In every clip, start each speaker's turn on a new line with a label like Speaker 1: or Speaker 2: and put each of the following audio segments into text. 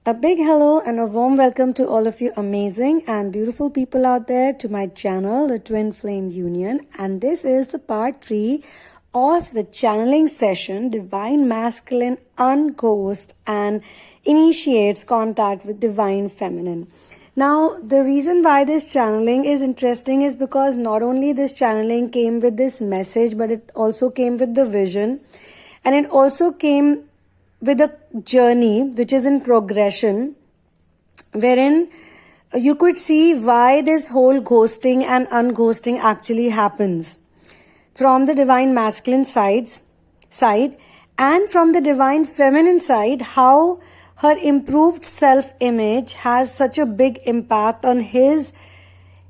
Speaker 1: A big hello and a warm welcome to all of you amazing and beautiful people out there to my channel, the Twinflame Union. And this is the part 3 of the channeling session, Divine Masculine Unghosts and Initiates Contact with Divine Feminine. Now, the reason why this channeling is interesting is because not only this channeling came with this message, but it also came with the vision, and it also came with a journey which is in progression, wherein you could see why this whole ghosting and unghosting actually happens from the divine masculine side and from the divine feminine side, how her improved self-image has such a big impact on his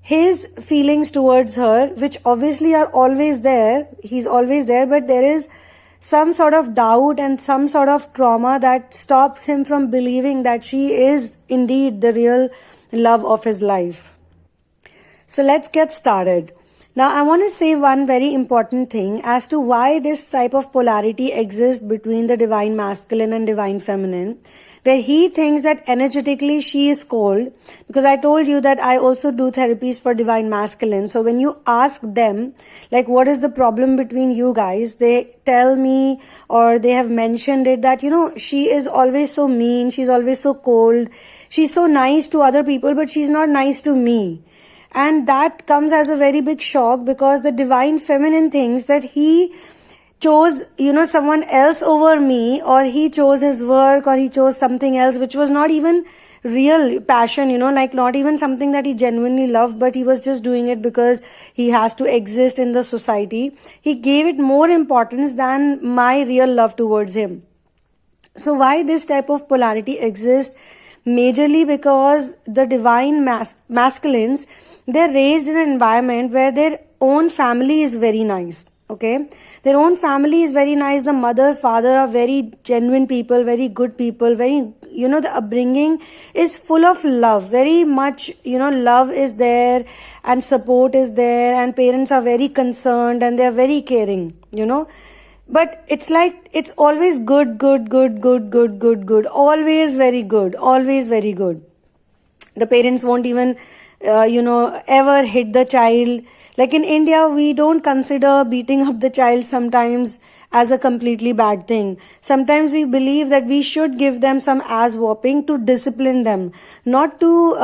Speaker 1: feelings towards her, which obviously are always there. He's always there, but there is some sort of doubt and some sort of trauma that stops him from believing that she is indeed the real love of his life. So let's get started. Now, I want to say one very important thing as to why this type of polarity exists between the divine masculine and divine feminine, where he thinks that energetically she is cold, because I told you that I also do therapies for divine masculine. So when you ask them, like, what is the problem between you guys, they tell me, or they have mentioned it, that, you know, she is always so mean, she's always so cold, she's so nice to other people, but she's not nice to me. And that comes as a very big shock, because the divine feminine thinks that he chose, someone else over me, or he chose his work, or he chose something else, which was not even real passion, like not even something that he genuinely loved, but he was just doing it because he has to exist in the society. He gave it more importance than my real love towards him. So why this type of polarity exists? Majorly because the divine masculines, they're raised in an environment where their own family is very nice. Okay, their own family is very nice. The mother, father are very genuine people, very good people, very, the upbringing is full of love, very much, love is there and support is there, and parents are very concerned and they're very caring, But it's like, it's always good, always very good, always very good. The parents won't even, ever hit the child. Like in India, we don't consider beating up the child sometimes as a completely bad thing. Sometimes we believe that we should give them some ass whopping to discipline them. Not to,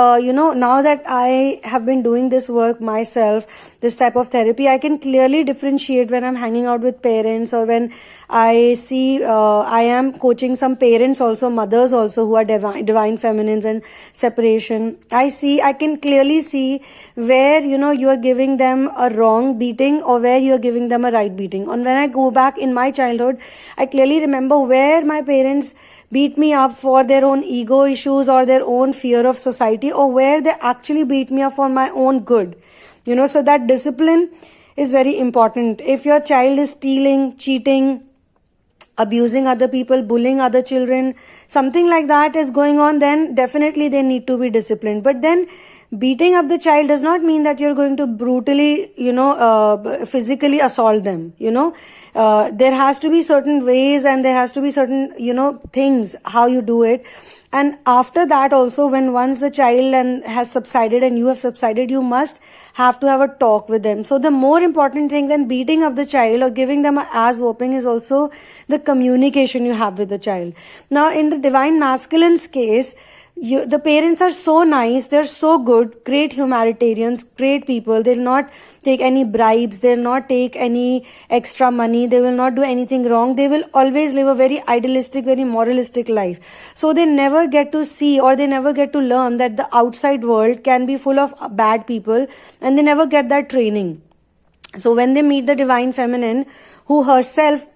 Speaker 1: now that I have been doing this work myself, this type of therapy, I can clearly differentiate when I'm hanging out with parents, or when I see, I am coaching some parents also, mothers also, who are divine feminines and separation. I can clearly see where, you are giving them a wrong beating or where you are giving them a right beating. And when I go back in my childhood, I clearly remember where my parents beat me up for their own ego issues or their own fear of society, or where they actually beat me up for my own good. So that discipline is very important. If your child is stealing, cheating, abusing other people, bullying other children, something like that is going on, then definitely they need to be disciplined. But then beating up the child does not mean that you're going to brutally, physically assault them, there has to be certain ways, and there has to be certain, things, how you do it. And after that also, when once the child has subsided and you have subsided, you must have to have a talk with them. So the more important thing than beating up the child or giving them an ass whooping is also the communication you have with the child. Now, in the divine masculine's case, the parents are so nice, they're so good, great humanitarians, great people. They'll not take any bribes, they'll not take any extra money, they will not do anything wrong. They will always live a very idealistic, very moralistic life. So they never get to see, or they never get to learn that the outside world can be full of bad people, and they never get that training. So when they meet the divine feminine, who herself,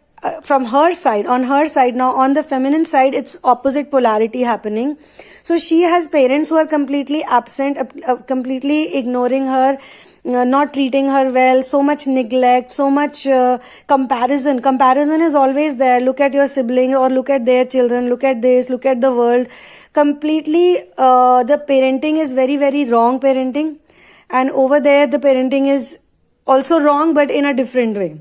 Speaker 1: from her side, on now on the feminine side, it's opposite polarity happening. So she has parents who are completely absent, completely ignoring her, not treating her well, so much neglect, so much comparison. Comparison is always there. Look at your siblings, or look at their children, look at this, look at the world. Completely, the parenting is very, very wrong parenting. And over there, the parenting is also wrong, but in a different way.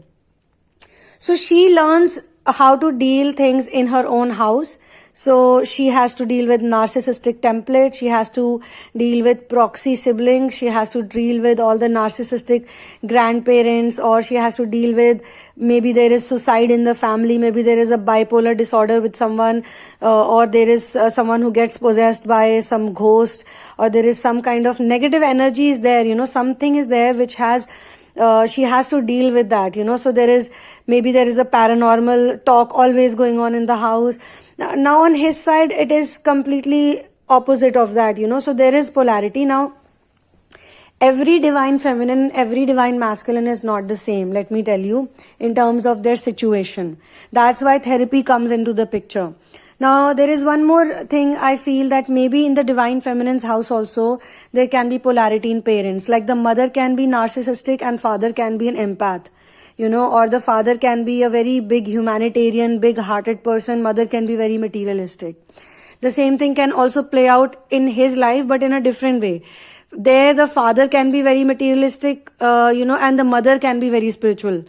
Speaker 1: So she learns how to deal things in her own house. So she has to deal with narcissistic template. She has to deal with proxy siblings. She has to deal with all the narcissistic grandparents, or she has to deal with maybe there is suicide in the family. Maybe there is a bipolar disorder with someone, or there is someone who gets possessed by some ghost, or there is some kind of negative energies there. Something is there which has she has to deal with that, so there is a paranormal talk always going on in the house. Now on his side, it is completely opposite of that, so there is polarity. Now, every divine feminine, every divine masculine is not the same, let me tell you, in terms of their situation. That's why therapy comes into the picture. Now, there is one more thing I feel, that maybe in the divine feminine's house also, there can be polarity in parents. Like the mother can be narcissistic and father can be an empath, or the father can be a very big humanitarian, big-hearted person. Mother can be very materialistic. The same thing can also play out in his life, but in a different way. There, the father can be very materialistic, and the mother can be very spiritual.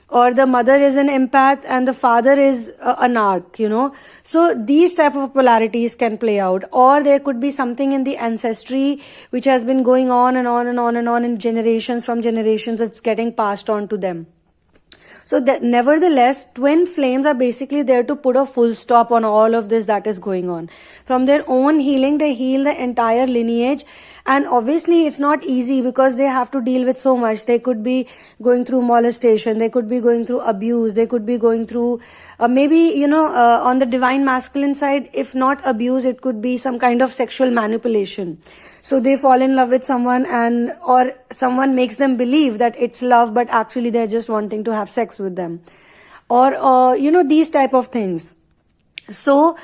Speaker 1: Or the mother is an empath and the father is a narc, So these type of polarities can play out. Or there could be something in the ancestry which has been going on and on and on and on in generations from generations. It's getting passed on to them. So that, nevertheless, twin flames are basically there to put a full stop on all of this that is going on. From their own healing, they heal the entire lineage. And obviously, it's not easy because they have to deal with so much. They could be going through molestation. They could be going through abuse. They could be going through maybe, on the divine masculine side, if not abuse, it could be some kind of sexual manipulation. So they fall in love with someone or someone makes them believe that it's love, but actually they're just wanting to have sex with them. Or, these type of things. So,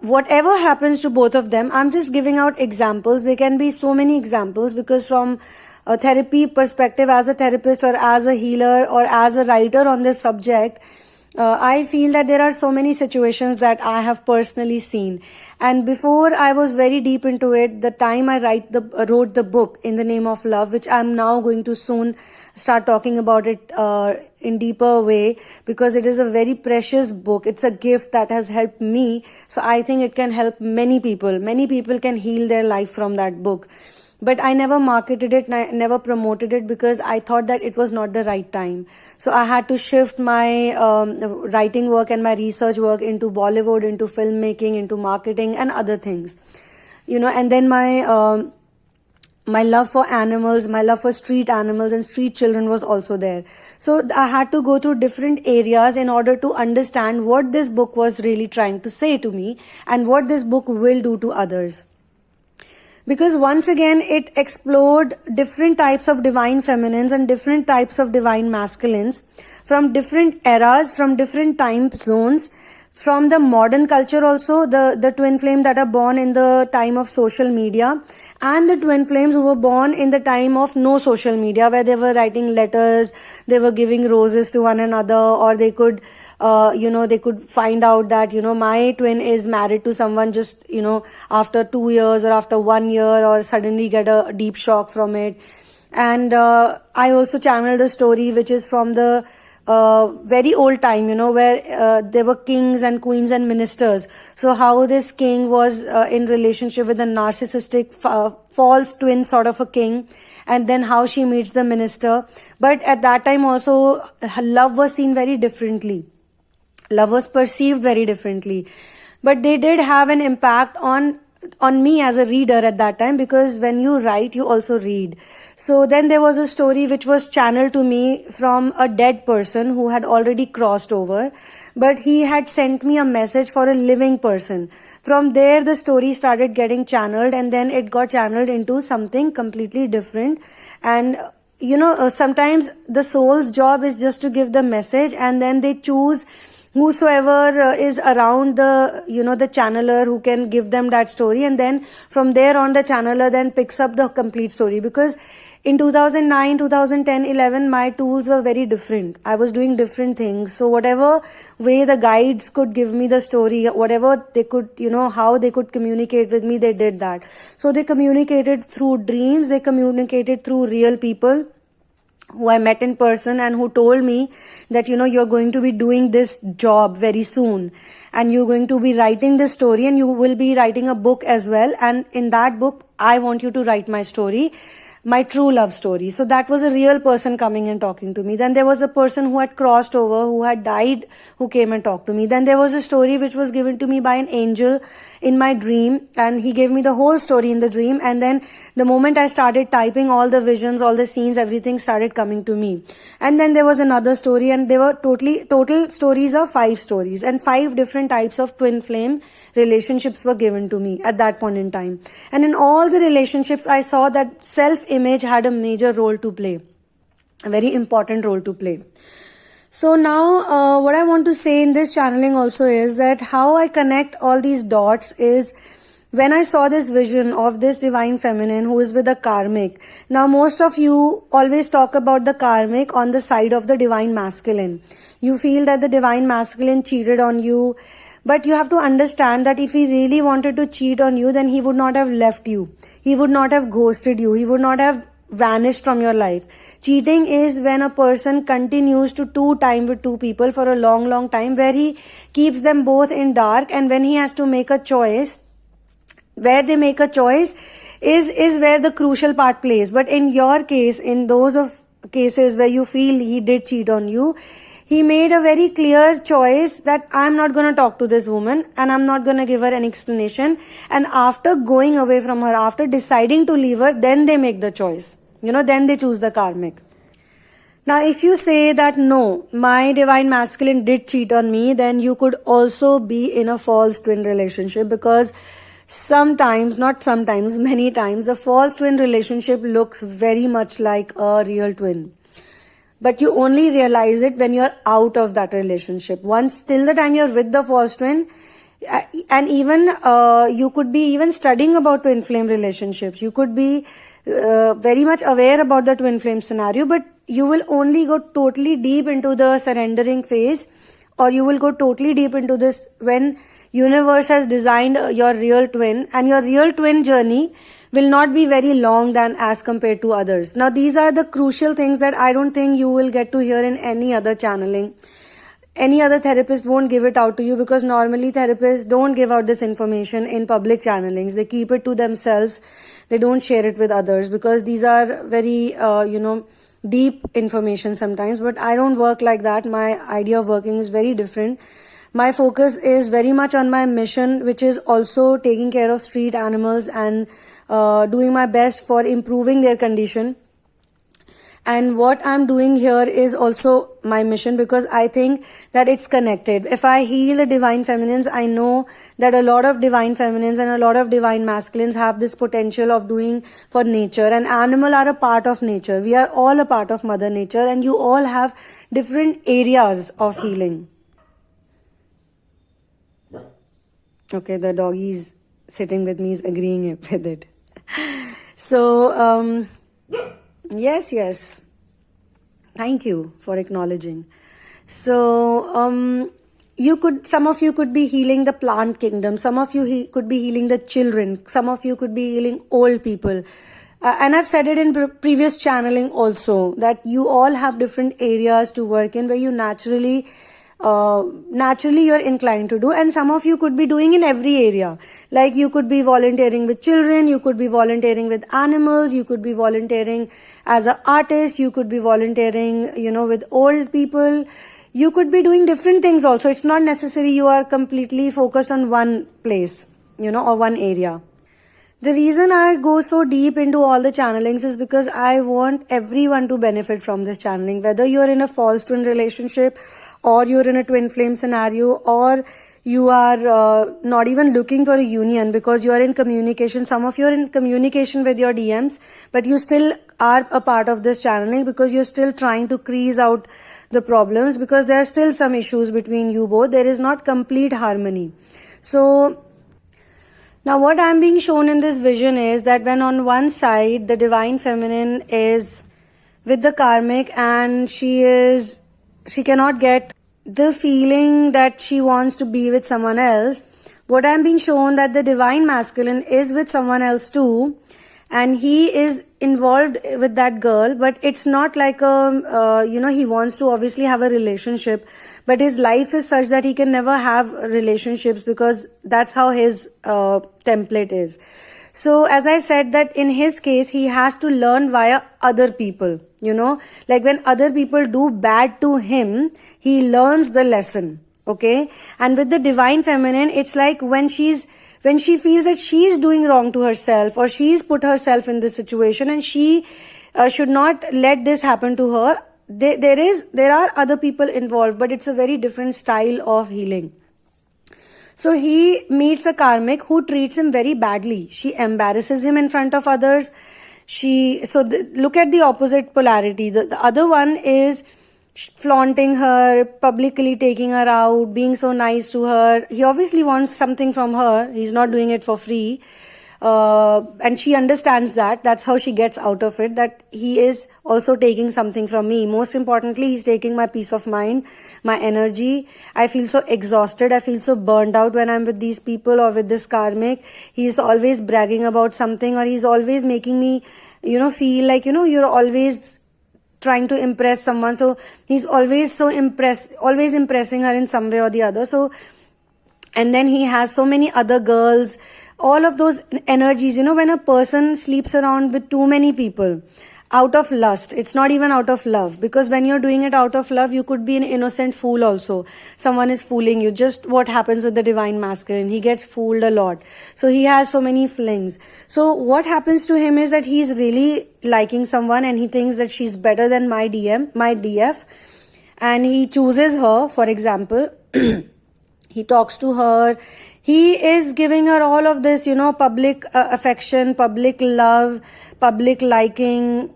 Speaker 1: whatever happens to both of them, I'm just giving out examples. There can be so many examples because from a therapy perspective, as a therapist or as a healer or as a writer on this subject, I feel that there are so many situations that I have personally seen. And before I was very deep into it, the time I wrote the book In the Name of Love, which I'm now going to soon start talking about it in deeper way, because it is a very precious book. It's a gift that has helped me. So I think it can help many people. Many people can heal their life from that book. But I never marketed it, never promoted it because I thought that it was not the right time. So I had to shift my writing work and my research work into Bollywood, into filmmaking, into marketing and other things. And then my love for animals, my love for street animals and street children was also there. So I had to go through different areas in order to understand what this book was really trying to say to me and what this book will do to others. Because once again, it explored different types of divine feminines and different types of divine masculines from different eras, from different time zones, from the modern culture also, the twin flame that are born in the time of social media, and the twin flames who were born in the time of no social media, where they were writing letters, they were giving roses to one another, or they could they could find out that, my twin is married to someone just, after 2 years or after 1 year, or suddenly get a deep shock from it. And I also channeled a story which is from the very old time, where there were kings and queens and ministers. So how this king was in relationship with a narcissistic false twin sort of a king, and then how she meets the minister. But at that time also, love was seen very differently. Love was perceived very differently. But they did have an impact on me as a reader at that time, because when you write, you also read. So then there was a story which was channeled to me from a dead person who had already crossed over, but he had sent me a message for a living person. From there, the story started getting channeled, and then it got channeled into something completely different. And sometimes the soul's job is just to give the message, and then they choose whosoever is around the channeler who can give them that story, and then from there on the channeler then picks up the complete story. Because in 2009, 2010, 11, my tools were very different. I was doing different things. So whatever way the guides could give me the story, whatever they could, how they could communicate with me, they did that. So they communicated through dreams, they communicated through real people. who I met in person and who told me that, you're going to be doing this job very soon and you're going to be writing this story and you will be writing a book as well. And in that book, I want you to write my story, my true love story. So that was a real person coming and talking to me. Then there was a person who had crossed over, who had died, who came and talked to me. Then there was a story which was given to me by an angel in my dream, and he gave me the whole story in the dream. And then the moment I started typing, all the visions, all the scenes, everything started coming to me. And then there was another story, and there were total stories of 5 stories, and 5 different types of twin flame relationships were given to me at that point in time. And in all the relationships, I saw that self-image had a major role to play, a very important role to play. So now what I want to say in this channeling also is that how I connect all these dots is when I saw this vision of this divine feminine who is with a karmic. Now most of you always talk about the karmic on the side of the divine masculine. You feel that the divine masculine cheated on you. But you have to understand that if he really wanted to cheat on you, then he would not have left you. He would not have ghosted you. He would not have vanished from your life. Cheating is when a person continues to do time with 2 people for a long time, where he keeps them both in dark, and when he has to make a choice, where they make a choice is where the crucial part plays. But in your case, in those of cases where you feel he did cheat on you, he made a very clear choice that I'm not going to talk to this woman and I'm not going to give her an explanation. And after going away from her, after deciding to leave her, then they make the choice. Then they choose the karmic. Now, if you say that no, my divine masculine did cheat on me, then you could also be in a false twin relationship, because sometimes, not sometimes, many times, the false twin relationship looks very much like a real twin. But you only realize it when you're out of that relationship. Once, till the time you're with the false twin, and even you could be even studying about twin flame relationships. You could be very much aware about the twin flame scenario, but you will only go totally deep into the surrendering phase, or you will go totally deep into this when universe has designed your real twin, and your real twin journey will not be very long than as compared to others. Now, these are the crucial things that I don't think you will get to hear in any other channeling. Any other therapist won't give it out to you, because normally therapists don't give out this information in public channelings. They keep it to themselves. They don't share it with others, because these are very, deep information sometimes. But I don't work like that. My idea of working is very different. My focus is very much on my mission, which is also taking care of street animals and doing my best for improving their condition. And what I'm doing here is also my mission, because I think that it's connected. If I heal the divine feminines, I know that a lot of divine feminines and a lot of divine masculines have this potential of doing for nature. And animals are a part of nature. We are all a part of Mother Nature, and you all have different areas of healing. Okay, the doggy is sitting with me, is agreeing with it. So, yes. Thank you for acknowledging. So, some of you could be healing the plant kingdom. Some of you could be healing the children. Some of you could be healing old people. And I've said it in previous channeling also, that you all have different areas to work in where you naturally you're inclined to do, and some of you could be doing in every area. Like you could be volunteering with children, you could be volunteering with animals, you could be volunteering as an artist, you could be volunteering, with old people. You could be doing different things also. It's not necessary you are completely focused on one place, or one area. The reason I go so deep into all the channelings is because I want everyone to benefit from this channeling, whether you're in a false twin relationship, or you're in a twin flame scenario, or you are not even looking for a union because you are in communication. Some of you are in communication with your DMs, but you still are a part of this channeling because you're still trying to crease out the problems, because there are still some issues between you both. There is not complete harmony. So, now what I'm being shown in this vision is that when on one side the divine feminine is with the karmic and she cannot get the feeling that she wants to be with someone else, what I'm being shown that the divine masculine is with someone else too, and he is involved with that girl, but it's not like he wants to obviously have a relationship, but his life is such that he can never have relationships because that's how his template is. So as I said, that in his case, he has to learn via other people, like when other people do bad to him, he learns the lesson. Okay. And with the divine feminine, it's like when she feels that she's doing wrong to herself, or she's put herself in this situation, and she should not let this happen to her. There are other people involved, but it's a very different style of healing. So he meets a karmic who treats him very badly. She embarrasses him in front of others. Look at the opposite polarity. The other one is flaunting her, publicly taking her out, being so nice to her. He obviously wants something from her. He's not doing it for free. And she understands that. That's how she gets out of it, that he is also taking something from me. Most importantly, he's taking my peace of mind, my energy. I feel so exhausted. I feel so burned out when I'm with these people or with this karmic. He's always bragging about something, or he's always making me, feel like, you're always trying to impress someone. So he's always always impressing her in some way or the other. So, and then he has so many other girls, all of those energies, when a person sleeps around with too many people out of lust, it's not even out of love, because when you're doing it out of love, you could be an innocent fool also. Someone is fooling you. Just what happens with the divine masculine. He gets fooled a lot. So he has so many flings. So what happens to him is that he's really liking someone, and he thinks that she's better than my DF, and he chooses her, for example. He talks to her. He is giving her all of this, public affection, public love, public liking.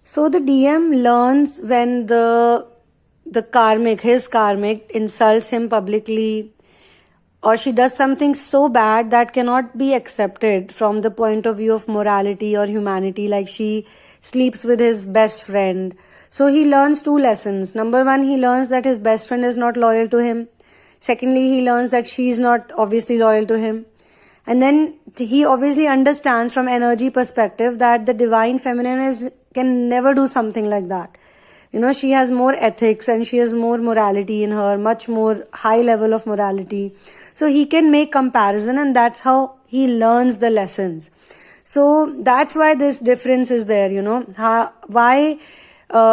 Speaker 1: So the DM learns when the karmic, his karmic, insults him publicly, or she does something so bad that cannot be accepted from the point of view of morality or humanity, like she sleeps with his best friend. So he learns two lessons. Number one, he learns that his best friend is not loyal to him. Secondly, he learns that she's not obviously loyal to him. And then he obviously understands from energy perspective that the divine feminine can never do something like that. She has more ethics and she has more morality in her, much more high level of morality. So he can make comparison, and that's how he learns the lessons. So that's why this difference is there, why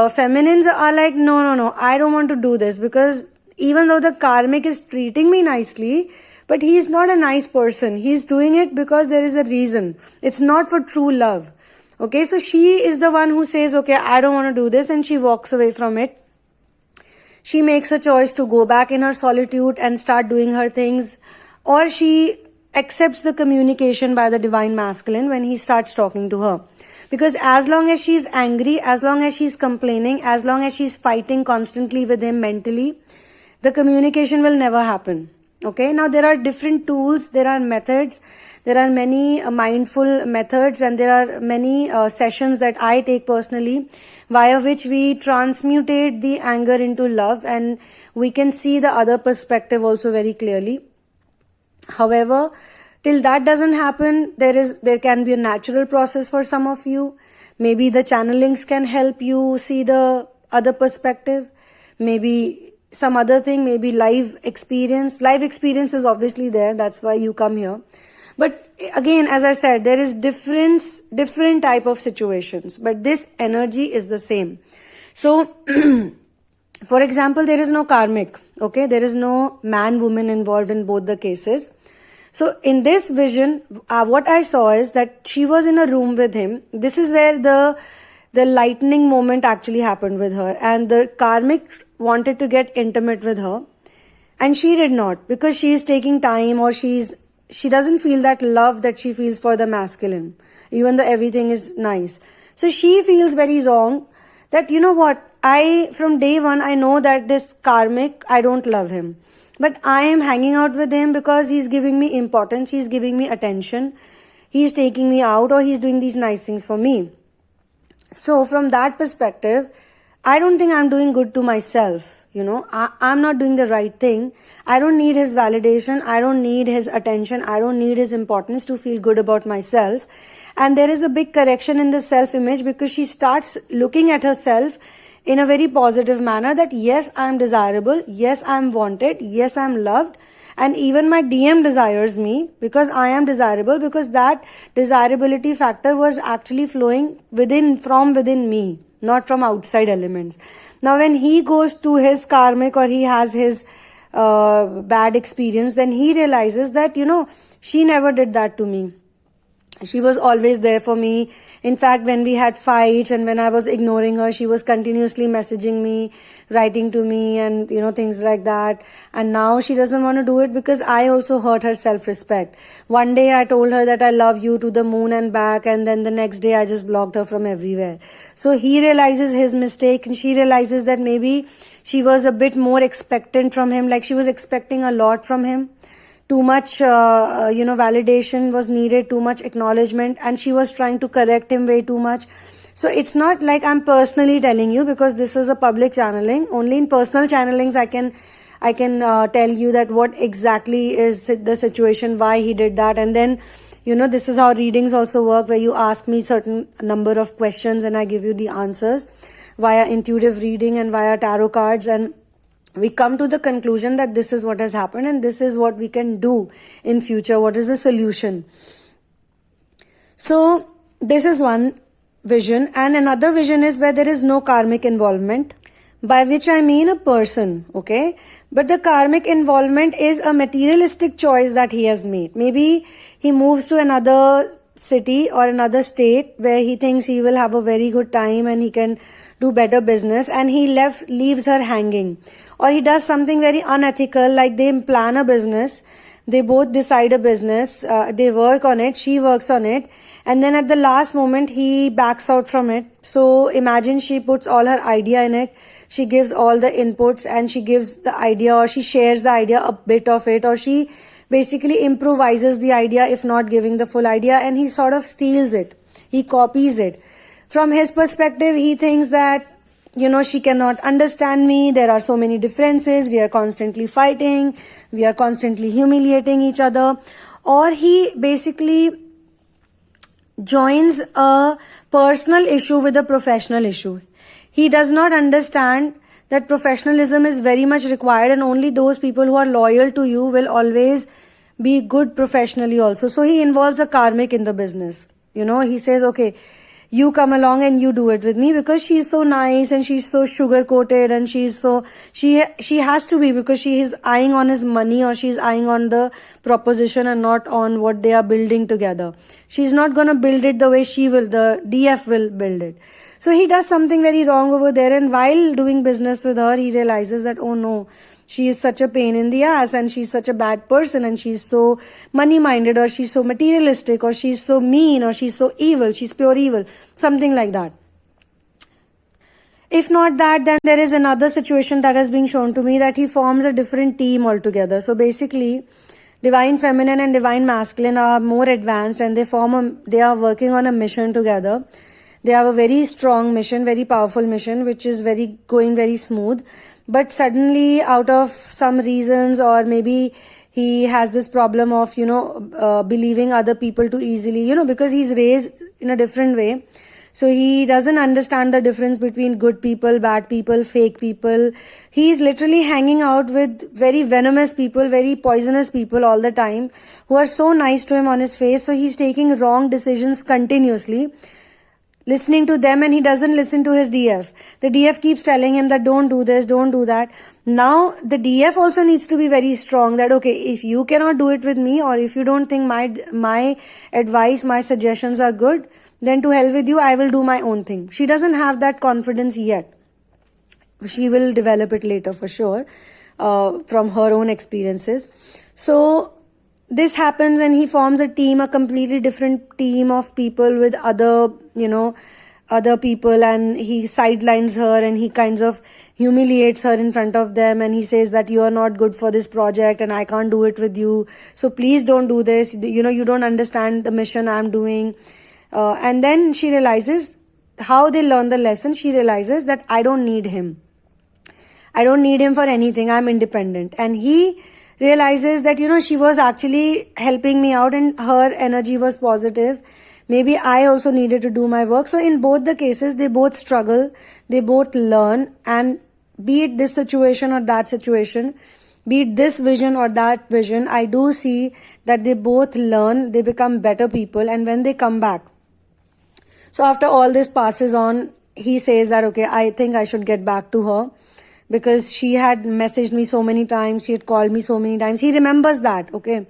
Speaker 1: feminines are like, no, I don't want to do this, because even though the karmic is treating me nicely, but he's not a nice person. He's doing it because there is a reason. It's not for true love. Okay, so she is the one who says, okay, I don't want to do this, and she walks away from it. She makes a choice to go back in her solitude and start doing her things, or she accepts the communication by the divine masculine when he starts talking to her. Because as long as she's angry, as long as she's complaining, as long as she's fighting constantly with him mentally, the communication will never happen. Okay, now there are different tools, there are methods, there are many mindful methods, and there are many sessions that I take personally, via which we transmutate the anger into love, and we can see the other perspective also very clearly. However, till that doesn't happen, there can be a natural process for some of you. Maybe the channelings can help you see the other perspective. Maybe some other thing, maybe live experience. Live experience is obviously there. That's why you come here. But again, as I said, there is different type of situations, but this energy is the same. So, for example, there is no karmic. Okay, there is no man-woman involved in both the cases. So in this vision, what I saw is that she was in a room with him. This is where the lightning moment actually happened with her, and the karmic wanted to get intimate with her, and she did not, because she is taking time, or she doesn't feel that love that she feels for the masculine, even though everything is nice. So she feels very wrong that, from day one, I know that this karmic, I don't love him, but I am hanging out with him because he's giving me importance, he's giving me attention, he's taking me out, or he's doing these nice things for me. So from that perspective, I don't think I'm doing good to myself. I'm not doing the right thing. I don't need his validation. I don't need his attention. I don't need his importance to feel good about myself. And there is a big correction in the self-image, because she starts looking at herself in a very positive manner that yes, I'm desirable. Yes, I'm wanted. Yes, I'm loved. And even my DM desires me because I am desirable, because that desirability factor was actually flowing from within me, not from outside elements. Now, when he goes to his karmic, or he has his bad experience, then he realizes that, she never did that to me. She was always there for me. In fact, when we had fights and when I was ignoring her, she was continuously messaging me, writing to me, and things like that. And now she doesn't want to do it because I also hurt her self-respect. One day I told her that I love you to the moon and back, and then the next day I just blocked her from everywhere. So he realizes his mistake, and she realizes that maybe she was a bit more expectant from him, like she was expecting a lot from him. Too much, validation was needed, too much acknowledgement, and she was trying to correct him way too much. So it's not like I'm personally telling you, because this is a public channeling. Only in personal channelings I can tell you that what exactly is the situation, why he did that. And then, this is how readings also work, where you ask me certain number of questions and I give you the answers via intuitive reading and via tarot cards, and we come to the conclusion that this is what has happened and this is what we can do in future. What is the solution? So this is one vision. And another vision is where there is no karmic involvement, by which I mean a person, okay? But the karmic involvement is a materialistic choice that he has made. Maybe he moves to another city or another state where he thinks he will have a very good time and he can do better business, and he leaves her hanging. Or he does something very unethical, like they plan a business, they both decide a business, they work on it, she works on it, and then at the last moment he backs out from it. So imagine she puts all her idea in it, she gives all the inputs, and she gives the idea, or she shares the idea, a bit of it, or she basically improvises the idea if not giving the full idea, and he sort of steals it, he copies it. From his perspective, he thinks that, she cannot understand me, there are so many differences, we are constantly fighting, we are constantly humiliating each other. Or he basically joins a personal issue with a professional issue. He does not understand that professionalism is very much required, and only those people who are loyal to you will always be good professionally also. So he involves a karmic in the business. He says, okay, you come along and you do it with me, because she's so nice and she's so sugar coated, and she has to be, because she is eyeing on his money, or she's eyeing on the proposition and not on what they are building together. She's not going to build it the way the DF will build it. So he does something very wrong over there, and while doing business with her, he realizes that, oh no, she is such a pain in the ass, and she's such a bad person, and she's so money-minded, or she's so materialistic, or she's so mean, or she's so evil, she's pure evil, something like that. If not that, then there is another situation that has been shown to me, that he forms a different team altogether. So basically, Divine Feminine and Divine Masculine are more advanced, and they are working on a mission together. They have a very strong mission, very powerful mission, which is going very smooth. But suddenly, out of some reasons, or maybe he has this problem of, believing other people too easily, because he's raised in a different way. So he doesn't understand the difference between good people, bad people, fake people. He's literally hanging out with very venomous people, very poisonous people all the time, who are so nice to him on his face. So he's taking wrong decisions continuously, listening to them, and he doesn't listen to his DF. The DF keeps telling him that don't do this, don't do that. Now, the DF also needs to be very strong, that, okay, if you cannot do it with me, or if you don't think my advice, my suggestions are good, then to hell with you, I will do my own thing. She doesn't have that confidence yet. She will develop it later for sure, from her own experiences. So this happens, and he forms a team, a completely different team of people with other people, and he sidelines her, and he kind of humiliates her in front of them, and he says that you are not good for this project and I can't do it with you, so please don't do this, you don't understand the mission I'm doing. And then she realizes how they learn the lesson. She realizes that I don't need him. I don't need him for anything. I'm independent. And he realizes that, she was actually helping me out and her energy was positive. Maybe I also needed to do my work. So in both the cases, they both struggle, they both learn, and be it this situation or that situation, be it this vision or that vision, I do see that they both learn, they become better people, and when they come back. So after all this passes on, he says that, okay, I think I should get back to her because she had messaged me so many times, she had called me so many times. He remembers that, okay.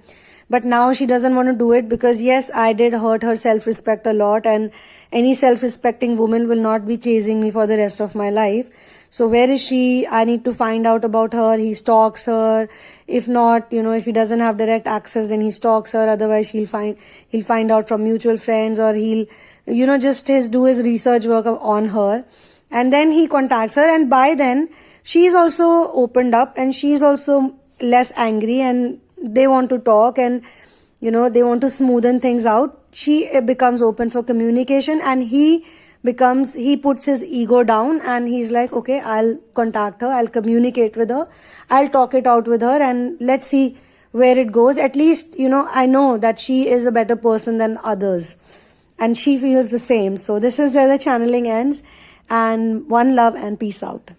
Speaker 1: But now she doesn't want to do it because, yes, I did hurt her self-respect a lot, and any self-respecting woman will not be chasing me for the rest of my life. So where is she? I need to find out about her. He stalks her. If not, if he doesn't have direct access, then he stalks her. Otherwise, he'll find out from mutual friends, or he'll, just do his research work on her. And then he contacts her, and by then, she's also opened up and she's also less angry, and they want to talk, and they want to smoothen things out. She becomes open for communication, and he puts his ego down, and he's like, okay, I'll contact her, I'll communicate with her, I'll talk it out with her, and let's see where it goes. At least, I know that she is a better person than others, and she feels the same. So this is where the channeling ends, and one love and peace out.